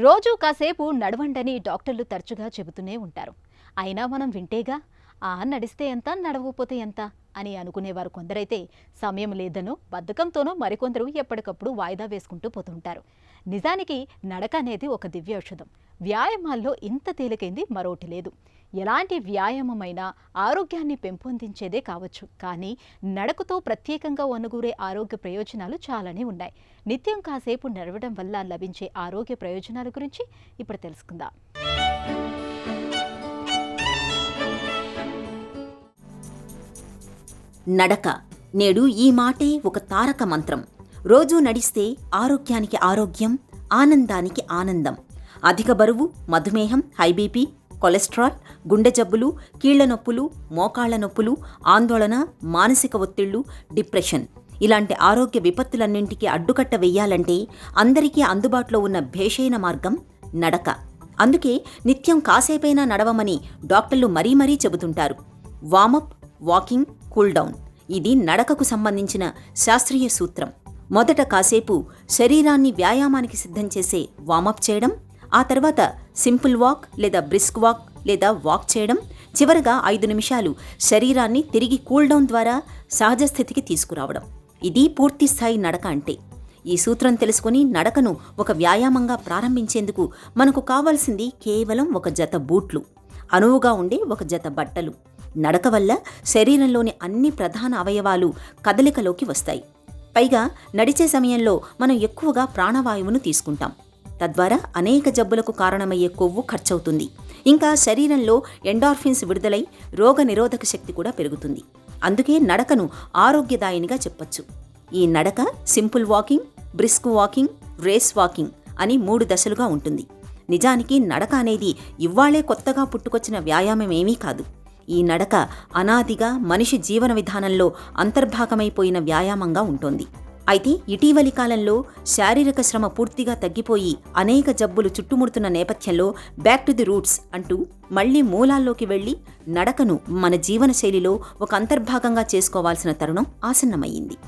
రోజూ కాసేపు నడవండని డాక్టర్లు తరచుగా చెబుతూనే ఉంటారు. అయినా మనం వింటేగా, నడిస్తే ఎంత, నడవకపోతే ఎంత అని అనుకునేవారు కొందరైతే, సమయం లేదనో బద్ధకంతోనో మరికొందరు ఎప్పటికప్పుడు వాయిదా వేసుకుంటూ పోతుంటారు. నిజానికి నడక అనేది ఒక దివ్య ఔషధం. వ్యాయామాల్లో ఇంత తేలికైంది మరోటి లేదు. ఎలాంటి వ్యాయామమైనా ఆరోగ్యాన్ని పెంపొందించేదే కావచ్చు, కానీ నడకతో ప్రత్యేకంగా ఒనుగూరే ఆరోగ్య ప్రయోజనాలు చాలానే ఉన్నాయి. నిత్యం కాసేపు నడవడం వల్ల లభించే ఆరోగ్య ప్రయోజనాల గురించి ఇప్పుడు తెలుసుకుందాం. నడక నేడు ఈ మాటే ఒక తారక మంత్రం. రోజూ నడిస్తే ఆరోగ్యానికి ఆరోగ్యం, ఆనందానికి ఆనందం. అధిక బరువు, మధుమేహం, హైబీపీ, కొలెస్ట్రాల్, గుండె జబ్బులు, కీళ్ల నొప్పులు, మోకాళ్ల నొప్పులు, ఆందోళన, మానసిక ఒత్తిళ్లు, డిప్రెషన్ ఇలాంటి ఆరోగ్య విపత్తులన్నింటికీ అడ్డుకట్ట వెయ్యాలంటే అందరికీ అందుబాటులో ఉన్న భేషైన మార్గం నడక. అందుకే నిత్యం కాసేపైనా నడవమని డాక్టర్లు మరీ మరీ చెబుతుంటారు. వామప్, వాకింగ్, కూల్డౌన్ ఇది నడకకు సంబంధించిన శాస్త్రీయ సూత్రం. మొదట కాసేపు శరీరాన్ని వ్యాయామానికి సిద్ధం చేసే వామప్ చేయడం, ఆ తర్వాత సింపుల్ వాక్ లేదా బ్రిస్క్ వాక్ లేదా వాక్ చేయడం, చివరగా 5 నిమిషాలు శరీరాన్ని తిరిగి కూల్డౌన్ ద్వారా సహజ స్థితికి తీసుకురావడం. ఇది పూర్తిస్థాయి నడక అంటే. ఈ సూత్రం తెలుసుకుని నడకను ఒక వ్యాయామంగా ప్రారంభించేందుకు మనకు కావాల్సింది కేవలం ఒక జత బూట్లు, అనువుగా ఉండే ఒక జత బట్టలు. నడక వల్ల శరీరంలోని అన్ని ప్రధాన అవయవాలు కదలికలోకి వస్తాయి. పైగా నడిచే సమయంలో మనం ఎక్కువగా ప్రాణవాయువును తీసుకుంటాం. తద్వారా అనేక జబ్బులకు కారణమయ్యే కొవ్వు ఖర్చవుతుంది. ఇంకా శరీరంలో ఎండార్ఫిన్స్ విడుదలై రోగ నిరోధక శక్తి కూడా పెరుగుతుంది. అందుకే నడకను ఆరోగ్యదాయినిగా చెప్పొచ్చు. ఈ నడక simple walking, brisk walking, race walking అని 3 దశలుగా ఉంటుంది. నిజానికి నడక అనేది ఇవ్వాళే కొత్తగా పుట్టుకొచ్చిన వ్యాయామం ఏమీ కాదు. ఈ నడక అనాదిగా మనిషి జీవన విధానంలో అంతర్భాగమైపోయిన వ్యాయామంగా ఉంటుంది. అయితే ఇటీవలి కాలంలో శారీరక శ్రమ పూర్తిగా తగ్గిపోయి అనేక జబ్బులు చుట్టుముడుతున్న నేపథ్యంలో బ్యాక్ టు ది రూట్స్ అంటూ మళ్లీ మూలాల్లోకి వెళ్లి నడకను మన జీవన శైలిలో ఒక అంతర్భాగంగా చేసుకోవాల్సిన తరుణం ఆసన్నమయ్యింది.